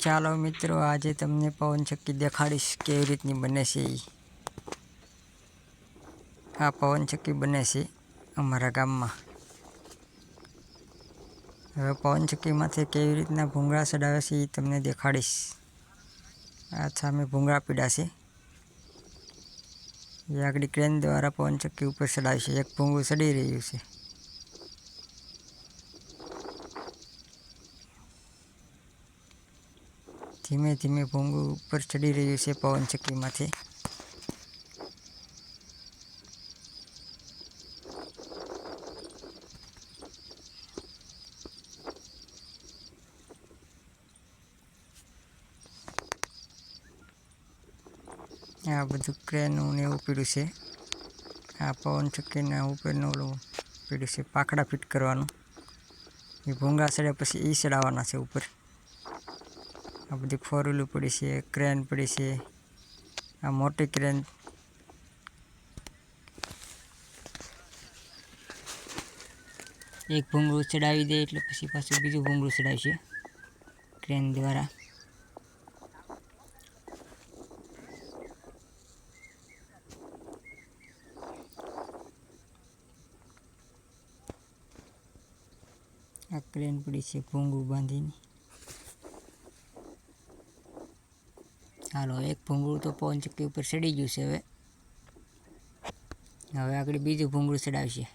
ચાલો મિત્રો, આજે તમને પવનચક્કી દેખાડીશ કેવી રીતની બને છે. આ પવનચક્કી બને છે અમારા ગામમાં. હવે પવનચક્કીમાંથી કેવી રીતના ભૂંગળા ચડાવે છે એ તમને દેખાડીશ. આ સામે ભૂંગળા પીડા છે. એ આગળ ક્રેન દ્વારા પવનચક્કી ઉપર ચડાવે છે. એક ભૂંગળું ચડી રહ્યું છે. ધીમે ધીમે ભૂંગળું ઉપર ચડી રહ્યું છે પવનચક્કીમાંથી. આ બધું ક્રેનનું ને એવું પીડ્યું છે. આ પવનચક્કીના ઉપરનું ઓલું પીડ્યું છે પાકડા ફિટ કરવાનું. એ ભૂંગળા ચડ્યા પછી એ ચડાવવાના છે ઉપર. આ બધી ફોર વ્હીલું પડી છે, ક્રેન પડી છે. આ મોટી ક્રેન. એક ભૂંગળું ચડાવી દે એટલે પછી પાછું બીજું ભૂંગળું ચડાવશે ક્રેન દ્વારા. આ ક્રેન પડી છે ભૂંગળું બાંધીને. હાલો, એક ભૂંગળું તો પવનચક્કી ઉપર ચડી ગયું છે. હવે આગળ બીજું ભૂંગળું ચડાવશે.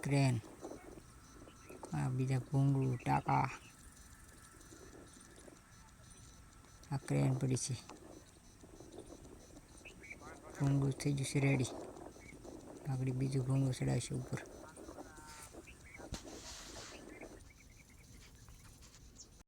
ક્રેન, આ બીજા ભૂંગળું ટાંકા. આ ક્રેન પડી છે. ભૂંગળું થઈ ગયું છે રેડી. આગળ બીજું ભૂંગળું ચડાવશે ઉપર.